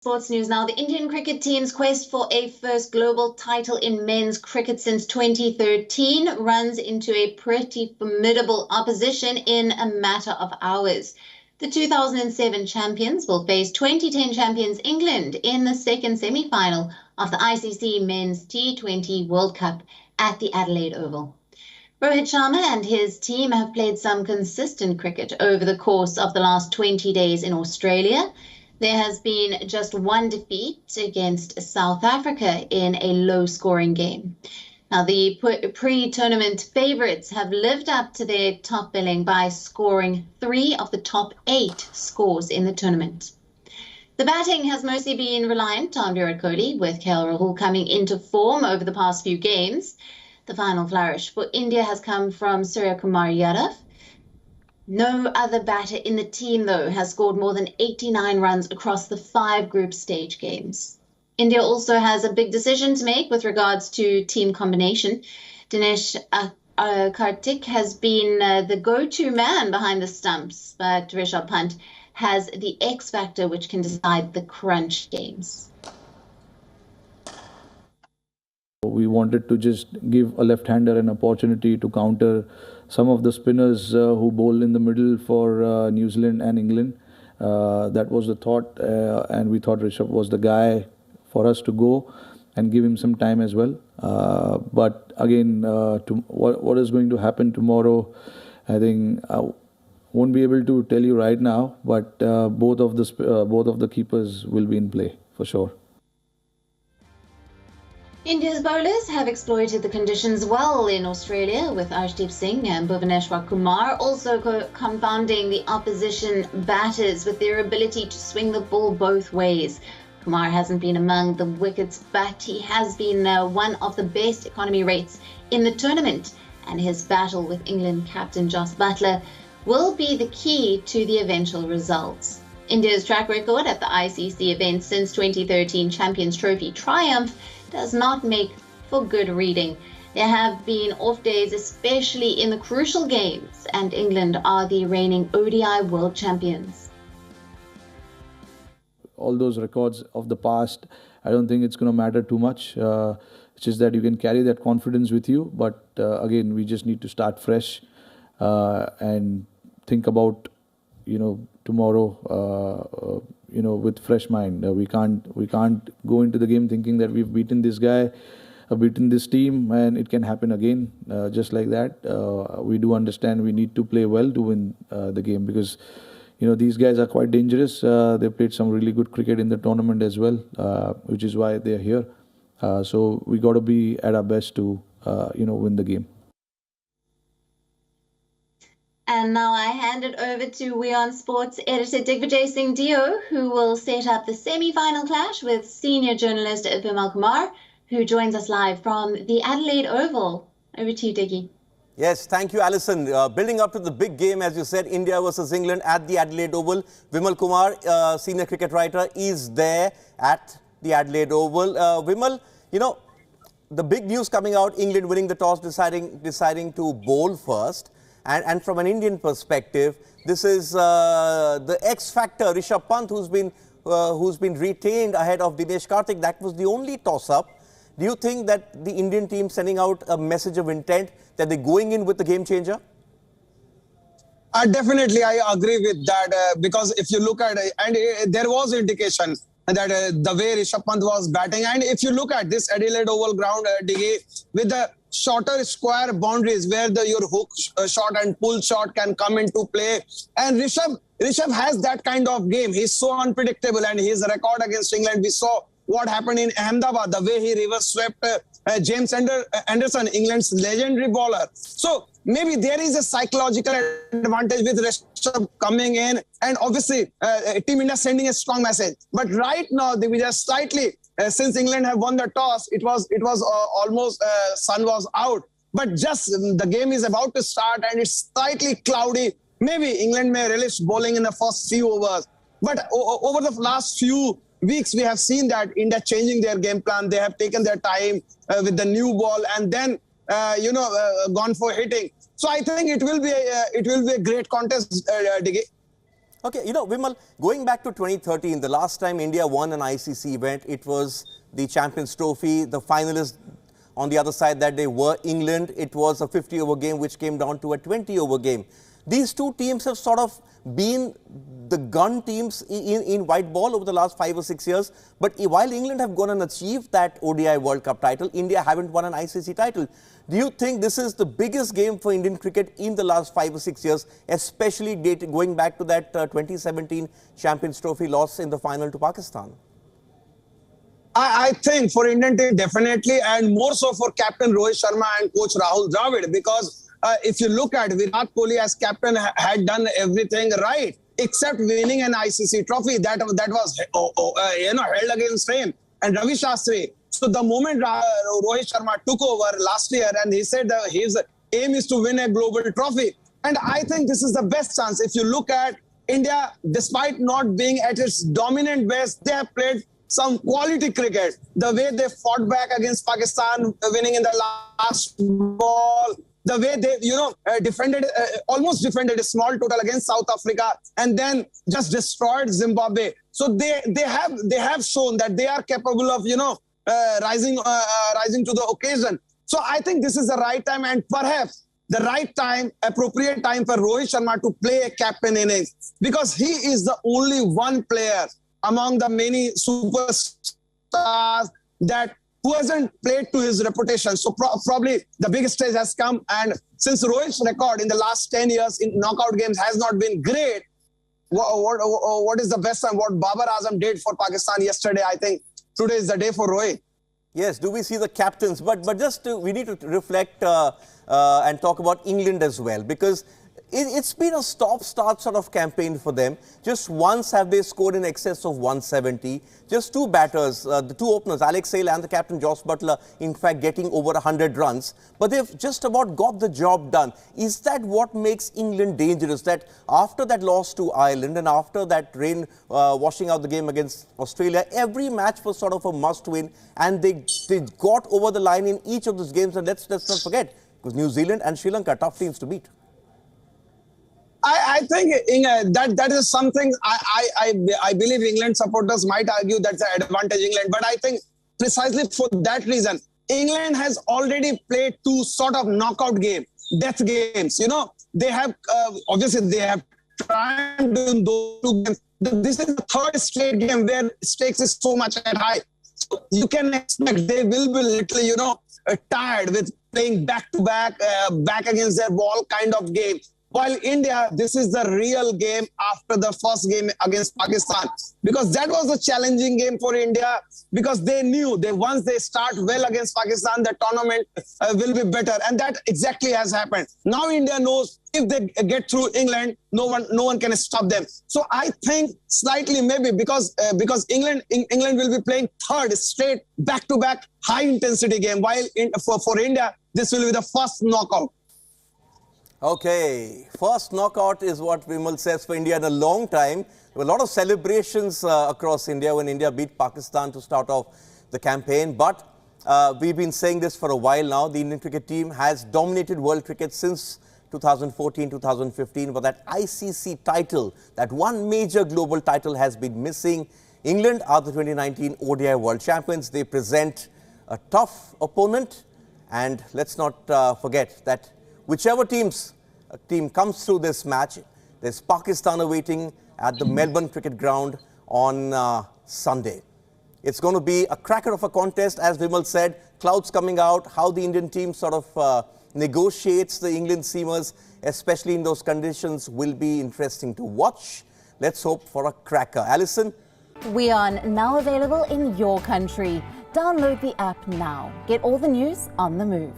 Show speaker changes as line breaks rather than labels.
Sports news now. The Indian cricket team's quest for a first global title in men's cricket since 2013 runs into a pretty formidable opposition in a matter of hours. The 2007 champions will face 2010 champions England in the second semi-final of the ICC Men's T20 World Cup at the Adelaide Oval. Rohit Sharma and his team have played some consistent cricket over the course of the last 20 days in Australia. There has been just one defeat against South Africa in a low-scoring game. Now, the pre-tournament favourites have lived up to their top billing by scoring 3 of the top 8 scores in the tournament. The batting has mostly been reliant on Virat Kohli, with KL Rahul coming into form over the past few games. The final flourish for India has come from Suryakumar Yadav. No other batter in the team, though, has scored more than 89 runs across the 5 group stage games. India also has a big decision to make with regards to team combination. Dinesh Karthik has been the go-to man behind the stumps, but Rishabh Pant has the X factor which can decide the crunch games.
We wanted to just give a left-hander an opportunity to counter some of the spinners who bowl in the middle for New Zealand and England. That was the thought, and we thought Rishabh was the guy for us to go and give him some time as well. But again, what is going to happen tomorrow, I think I won't be able to tell you right now, but both of the keepers will be in play for sure.
India's bowlers have exploited the conditions well in Australia, with Arshdeep Singh and Bhuvaneshwar Kumar also confounding the opposition batters with their ability to swing the ball both ways. Kumar hasn't been among the wickets, but he has been one of the best economy rates in the tournament, and his battle with England captain Jos Buttler will be the key to the eventual results. India's track record at the ICC event since 2013 Champions Trophy triumph does not make for good reading. There have been off days, especially in the crucial games, and England are the reigning ODI World Champions.
All those records of the past, I don't think it's going to matter too much. It's just that you can carry that confidence with you. But again, we just need to start fresh and think about, tomorrow, with fresh mind. We can't go into the game thinking that we've beaten this guy, beaten this team, and it can happen again just like that. We do understand we need to play well to win the game, because these guys are quite dangerous. They played some really good cricket in the tournament as well, which is why they're here. So we got to be at our best to win the game.
And now I hand it over to WION Sports editor Digvijay Singh Dio, who will set up the semi-final clash with senior journalist Vimal Kumar, who joins us live from the Adelaide Oval. Over to you, Diggy.
Yes, thank you, Alison. Building up to the big game, as you said, India versus England at the Adelaide Oval. Vimal Kumar, senior cricket writer, is there at the Adelaide Oval. Vimal, the big news coming out, England winning the toss, deciding to bowl first. And from an Indian perspective, this is the X factor, Rishabh Pant, who's been retained ahead of Dinesh Karthik. That was the only toss-up. Do you think that the Indian team sending out a message of intent that they're going in with the game changer?
Definitely, I agree with that because if you look at it, and there was indication that the way Rishabh Pant was batting, and if you look at this Adelaide Oval ground, with the shorter square boundaries where your hook shot and pull shot can come into play, and Rishabh has that kind of game. He's so unpredictable, and his record against England, we saw what happened in Ahmedabad, the way he reverse swept James Anderson, England's legendary bowler. So maybe there is a psychological advantage with Rishabh coming in, and obviously Team India sending a strong message. But right now, they were just slightly, since England have won the toss, it was almost sun was out. But just the game is about to start and it's slightly cloudy. Maybe England may relish bowling in the first few overs. But over the last few weeks, we have seen that India changing their game plan. They have taken their time with the new ball and then, gone for hitting. So I think it will be a great contest, Diggy.
Okay, Vimal, going back to 2013, the last time India won an ICC event, it was the Champions Trophy. The finalists on the other side that day were England. It was a 50-over game which came down to a 20-over game. These two teams have sort of been the gun teams in white ball over the last 5 or 6 years. But while England have gone and achieved that ODI World Cup title, India haven't won an ICC title. Do you think this is the biggest game for Indian cricket in the last 5 or 6 years, especially going back to that 2017 Champions Trophy loss in the final to Pakistan?
I think for Indian team, definitely, and more so for captain Rohit Sharma and coach Rahul Dravid, because if you look at Virat Kohli as captain had done everything right, except winning an ICC trophy that was held against him and Ravi Shastri. So the moment Rohit Sharma took over last year and he said that his aim is to win a global trophy. And I think this is the best chance. If you look at India, despite not being at its dominant best, they have played some quality cricket. The way they fought back against Pakistan, winning in the last ball, the way they, defended, almost defended a small total against South Africa and then just destroyed Zimbabwe. So they have shown that they are capable of, rising to the occasion. So I think this is the right time and perhaps the right time, appropriate time for Rohit Sharma to play a captain innings, because he is the only one player among the many superstars who hasn't played to his reputation. So probably the biggest stage has come, and since Rohit's record in the last 10 years in knockout games has not been great, what is the best and what Babar Azam did for Pakistan yesterday? I think today is the day for Rohit.
Yes, do we see the captains? But we need to reflect and talk about England as well, because it's been a stop-start sort of campaign for them. Just once have they scored in excess of 170. Just two batters, the two openers, Alex Hale and the captain Jos Buttler, in fact getting over 100 runs. But they've just about got the job done. Is that what makes England dangerous? That after that loss to Ireland and after that rain washing out the game against Australia, every match was sort of a must-win, and they got over the line in each of those games. And let's not forget, because New Zealand and Sri Lanka, tough teams to beat.
I think that is something I believe England supporters might argue that's an advantage England. But I think precisely for that reason, England has already played two sort of knockout death games. They have, obviously they have triumphed in those two games. This is the third straight game where stakes is so much at high. So you can expect they will be little, tired with playing back-to-back, back against their wall kind of game. While India, this is the real game after the first game against Pakistan, because that was a challenging game for India, because they knew that once they start well against Pakistan, the tournament will be better. And that exactly has happened. Now India knows if they get through England, no one can stop them. So I think slightly maybe because England will be playing third straight back-to-back high-intensity game, while for India, this will be the first knockout.
Okay, first knockout is what Vimal says for India in a long time. There were a lot of celebrations across India when India beat Pakistan to start off the campaign. But we've been saying this for a while now. The Indian cricket team has dominated world cricket since 2014-2015. But that ICC title, that one major global title, has been missing. England are the 2019 ODI World Champions. They present a tough opponent. And let's not forget that whichever team comes through this match, there's Pakistan awaiting at the Melbourne Cricket Ground on Sunday. It's going to be a cracker of a contest, as Vimal said. Clouds coming out, how the Indian team sort of negotiates the England seamers, especially in those conditions, will be interesting to watch. Let's hope for a cracker. Alison?
WION, now available in your country. Download the app now. Get all the news on the move.